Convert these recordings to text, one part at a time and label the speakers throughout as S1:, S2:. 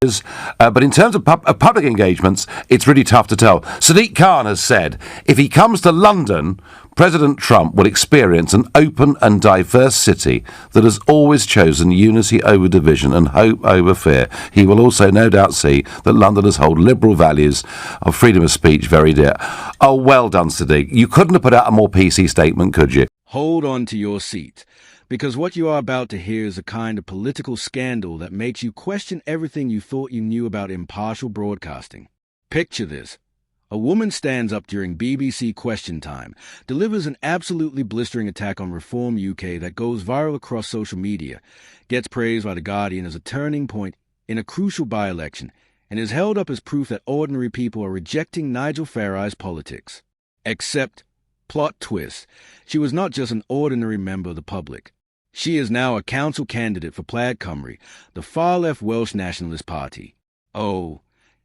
S1: But in terms of public engagements, it's really tough to tell. Sadiq Khan has said if he comes to London, President Trump will experience an open and diverse city that has always chosen unity over division and hope over fear. He will also no doubt see that Londoners hold liberal values of freedom of speech very dear. Oh, well done, Sadiq. You couldn't have put out a more PC statement, could you?
S2: Hold on to your seat, because what you are about to hear is a kind of political scandal that makes you question everything you thought you knew about impartial broadcasting. Picture this. A woman stands up during BBC Question Time, delivers an absolutely blistering attack on Reform UK that goes viral across social media, gets praised by The Guardian as a turning point in a crucial by-election, and is held up as proof that ordinary people are rejecting Nigel Farage's politics. Except, plot twist, she was not just an ordinary member of the public. She is now a council candidate for Plaid Cymru, the far-left Welsh Nationalist Party. Oh,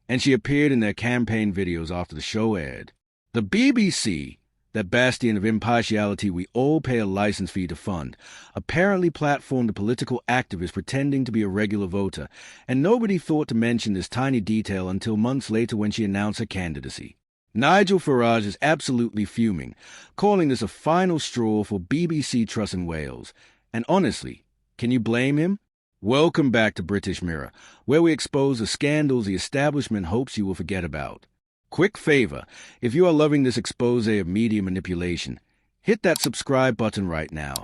S2: and she appeared in their campaign videos after the show aired. The BBC, that bastion of impartiality we all pay a license fee to fund, apparently platformed a political activist pretending to be a regular voter, and nobody thought to mention this tiny detail until months later when she announced her candidacy. Nigel Farage is absolutely fuming, calling this a final straw for BBC Trust in Wales. And honestly, can you blame him? Welcome back to British Mirror, where we expose the scandals the establishment hopes you will forget about. Quick favor, if you are loving this expose of media manipulation, hit that subscribe button right now.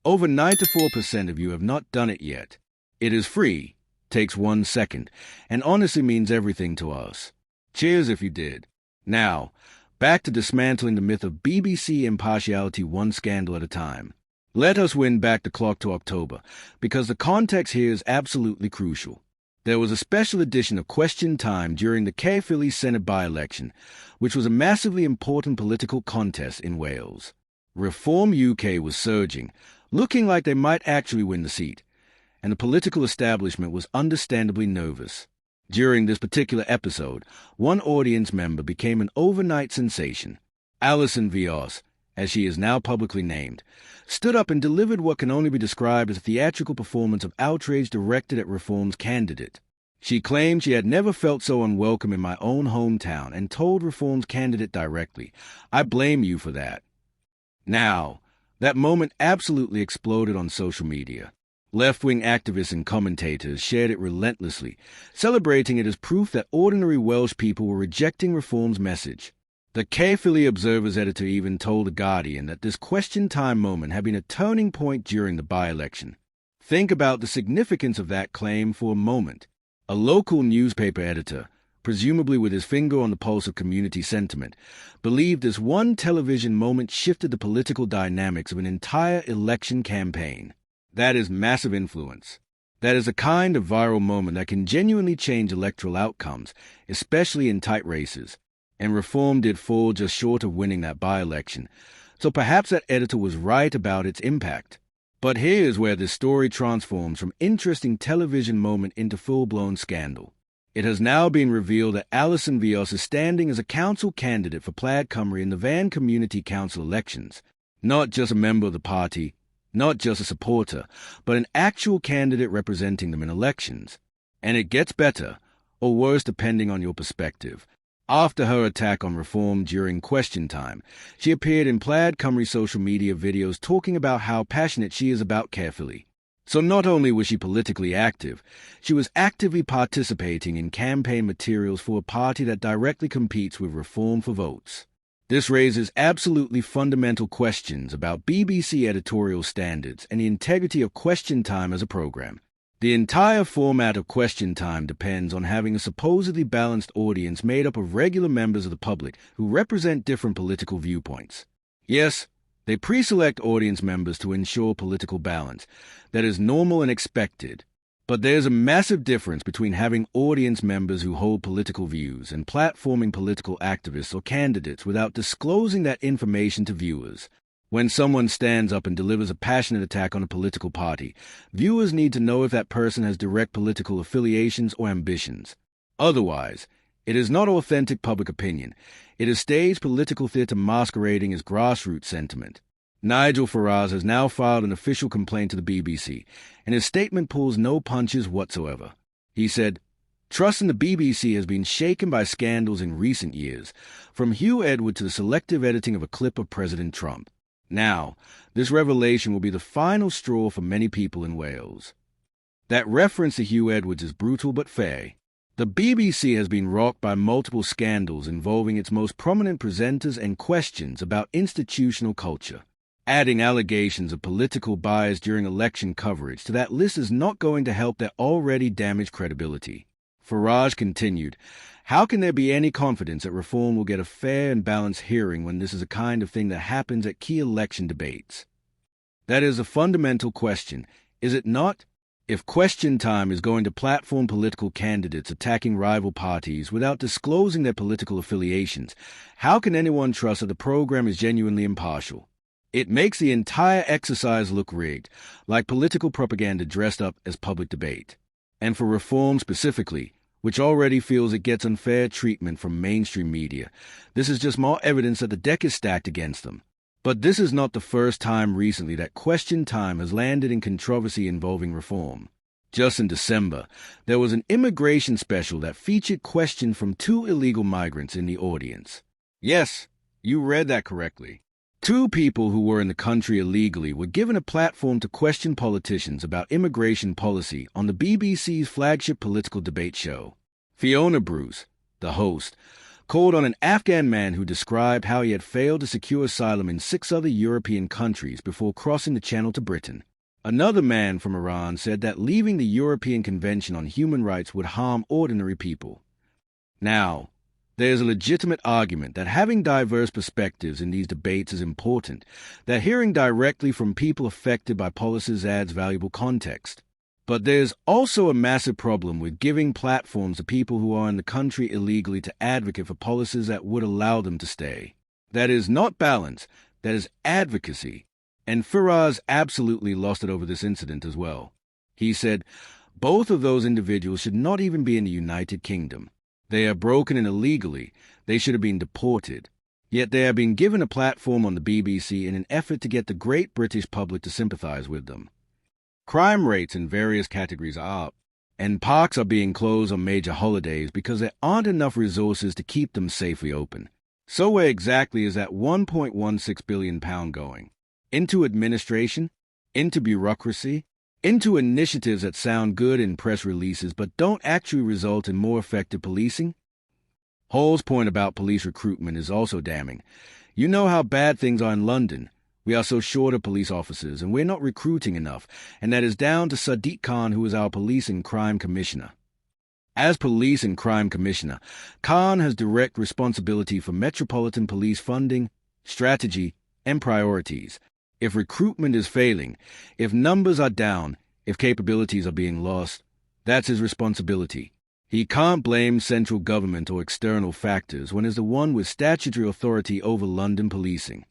S2: Over 94% of you have not done it yet. It is free, takes 1 second, and honestly means everything to us. Cheers if you did. Now, back to dismantling the myth of BBC impartiality one scandal at a time. Let us win back the clock to October, because the context here is absolutely crucial. There was a special edition of Question Time during the Caerphilly Senedd by-election, which was a massively important political contest in Wales. Reform UK was surging, looking like they might actually win the seat, and the political establishment was understandably nervous. During this particular episode, one audience member became an overnight sensation. Alison Vyas, as she is now publicly named, stood up and delivered what can only be described as a theatrical performance of outrage directed at Reform's candidate. She claimed she had never felt so unwelcome in my own hometown and told Reform's candidate directly, "I blame you for that." Now, that moment absolutely exploded on social media. Left-wing activists and commentators shared it relentlessly, celebrating it as proof that ordinary Welsh people were rejecting Reform's message. The Caerphilly Observer's editor even told The Guardian that this question time moment had been a turning point during the by-election. Think about the significance of that claim for a moment. A local newspaper editor, presumably with his finger on the pulse of community sentiment, believed this one television moment shifted the political dynamics of an entire election campaign. That is massive influence. That is a kind of viral moment that can genuinely change electoral outcomes, especially in tight races. And Reform did fall just short of winning that by-election, so perhaps that editor was right about its impact. But here is where this story transforms from interesting television moment into full-blown scandal. It has now been revealed that Alison Vyas is standing as a council candidate for Plaid Cymru in the Van Community Council elections. Not just a member of the party, not just a supporter, but an actual candidate representing them in elections. And it gets better, or worse depending on your perspective. After her attack on Reform during Question Time, she appeared in Plaid Cymru social media videos talking about how passionate she is about Caerphilly. So not only was she politically active, she was actively participating in campaign materials for a party that directly competes with Reform for votes. This raises absolutely fundamental questions about BBC editorial standards and the integrity of Question Time as a program. The entire format of Question Time depends on having a supposedly balanced audience made up of regular members of the public who represent different political viewpoints. Yes, they pre-select audience members to ensure political balance. That is normal and expected. But there's a massive difference between having audience members who hold political views and platforming political activists or candidates without disclosing that information to viewers. When someone stands up and delivers a passionate attack on a political party, viewers need to know if that person has direct political affiliations or ambitions. Otherwise, it is not authentic public opinion. It is staged political theater masquerading as grassroots sentiment. Nigel Farage has now filed an official complaint to the BBC, and his statement pulls no punches whatsoever. He said, Trust in the BBC has been shaken by scandals in recent years, from Hugh Edward to the selective editing of a clip of President Trump. Now, this revelation will be the final straw for many people in Wales. That reference to Hugh Edwards is brutal but fair. The BBC has been rocked by multiple scandals involving its most prominent presenters and questions about institutional culture. Adding allegations of political bias during election coverage to that list is not going to help their already damaged credibility. Farage continued, "How can there be any confidence that reform will get a fair and balanced hearing when this is a kind of thing that happens at key election debates? That is a fundamental question, is it not? If Question Time is going to platform political candidates attacking rival parties without disclosing their political affiliations, how can anyone trust that the program is genuinely impartial? It makes the entire exercise look rigged, like political propaganda dressed up as public debate. And for reform specifically, which already feels it gets unfair treatment from mainstream media, this is just more evidence that the deck is stacked against them. But this is not the first time recently that Question Time has landed in controversy involving reform. Just in December, there was an immigration special that featured questions from 2 illegal migrants in the audience. Yes, you read that correctly. 2 people who were in the country illegally were given a platform to question politicians about immigration policy on the BBC's flagship political debate show. Fiona Bruce, the host, called on an Afghan man who described how he had failed to secure asylum in 6 other European countries before crossing the Channel to Britain. Another man from Iran said that leaving the European Convention on Human Rights would harm ordinary people. Now, there is a legitimate argument that having diverse perspectives in these debates is important, that hearing directly from people affected by policies adds valuable context. But there's also a massive problem with giving platforms to people who are in the country illegally to advocate for policies that would allow them to stay. That is not balance, that is advocacy. And Farage absolutely lost it over this incident as well. He said, both of those individuals should not even be in the United Kingdom. They are broken in illegally. They should have been deported. Yet they are being given a platform on the BBC in an effort to get the great British public to sympathize with them. Crime rates in various categories are up, and parks are being closed on major holidays because there aren't enough resources to keep them safely open. So where exactly is that £1.16 billion going? Into administration? Into bureaucracy? Into initiatives that sound good in press releases but don't actually result in more effective policing? Hall's point about police recruitment is also damning. You know how bad things are in London. We are so short of police officers, and we're not recruiting enough, and that is down to Sadiq Khan, who is our Police and Crime Commissioner. As Police and Crime Commissioner, Khan has direct responsibility for Metropolitan Police funding, strategy, and priorities. If recruitment is failing, if numbers are down, if capabilities are being lost, that's his responsibility. He can't blame central government or external factors when he's the one with statutory authority over London policing.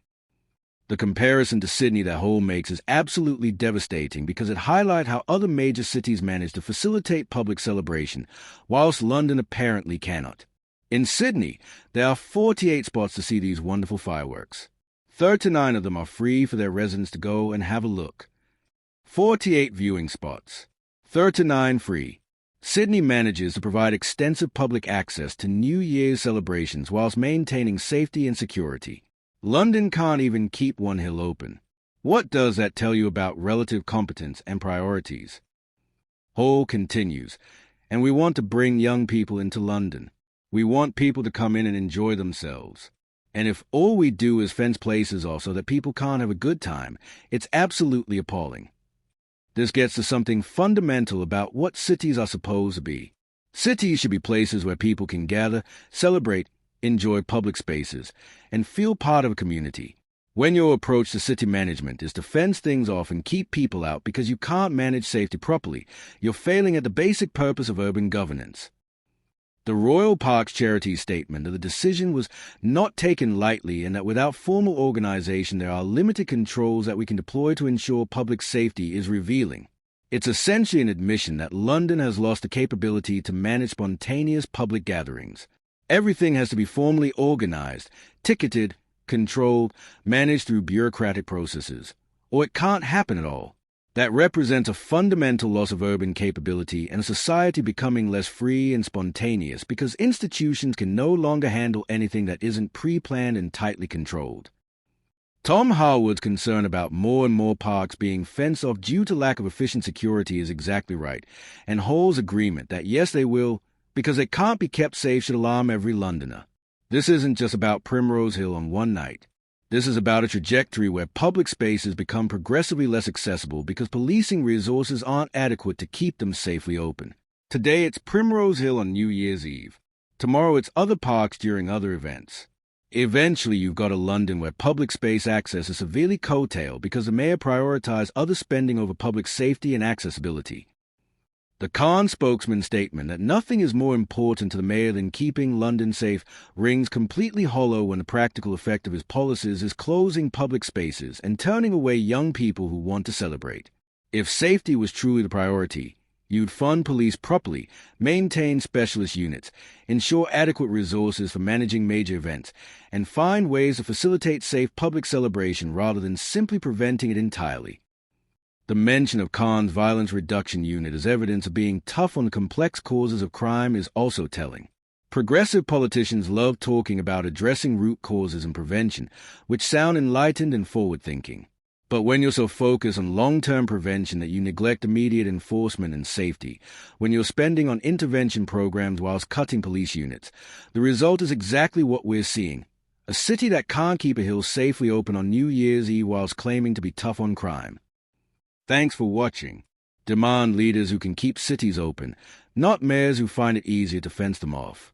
S2: The comparison to Sydney that Hall makes is absolutely devastating because it highlights how other major cities manage to facilitate public celebration, whilst London apparently cannot. In Sydney, there are 48 spots to see these wonderful fireworks. 39 of them are free for their residents to go and have a look. 48 viewing spots. 39 free. Sydney manages to provide extensive public access to New Year's celebrations whilst maintaining safety and security. London can't even keep one hill open. What does that tell you about relative competence and priorities? Hall continues, and we want to bring young people into London. We want people to come in and enjoy themselves. And if all we do is fence places off so that people can't have a good time, it's absolutely appalling. This gets to something fundamental about what cities are supposed to be. Cities should be places where people can gather, celebrate, enjoy public spaces, and feel part of a community. When your approach to city management is to fence things off and keep people out because you can't manage safety properly, you're failing at the basic purpose of urban governance. The Royal Parks Charities statement that the decision was not taken lightly and that without formal organization there are limited controls that we can deploy to ensure public safety is revealing. It's essentially an admission that London has lost the capability to manage spontaneous public gatherings. Everything has to be formally organized, ticketed, controlled, managed through bureaucratic processes, or it can't happen at all. That represents a fundamental loss of urban capability and a society becoming less free and spontaneous because institutions can no longer handle anything that isn't pre-planned and tightly controlled. Tom Harwood's concern about more and more parks being fenced off due to lack of efficient security is exactly right, and Hall's agreement that yes, they will, because they can't be kept safe, should alarm every Londoner. This isn't just about Primrose Hill on one night. This is about a trajectory where public spaces become progressively less accessible because policing resources aren't adequate to keep them safely open. Today it's Primrose Hill on New Year's Eve. Tomorrow it's other parks during other events. Eventually you've got a London where public space access is severely curtailed because the mayor prioritized other spending over public safety and accessibility. The Khan spokesman's statement that nothing is more important to the mayor than keeping London safe rings completely hollow when the practical effect of his policies is closing public spaces and turning away young people who want to celebrate. If safety was truly the priority, you'd fund police properly, maintain specialist units, ensure adequate resources for managing major events, and find ways to facilitate safe public celebration rather than simply preventing it entirely. The mention of Khan's Violence Reduction Unit as evidence of being tough on the complex causes of crime is also telling. Progressive politicians love talking about addressing root causes and prevention, which sound enlightened and forward-thinking. But when you're so focused on long-term prevention that you neglect immediate enforcement and safety, when you're spending on intervention programs whilst cutting police units, the result is exactly what we're seeing. A city that can't keep a hill safely open on New Year's Eve whilst claiming to be tough on crime. Thanks for watching. Demand leaders who can keep cities open, not mayors who find it easier to fence them off.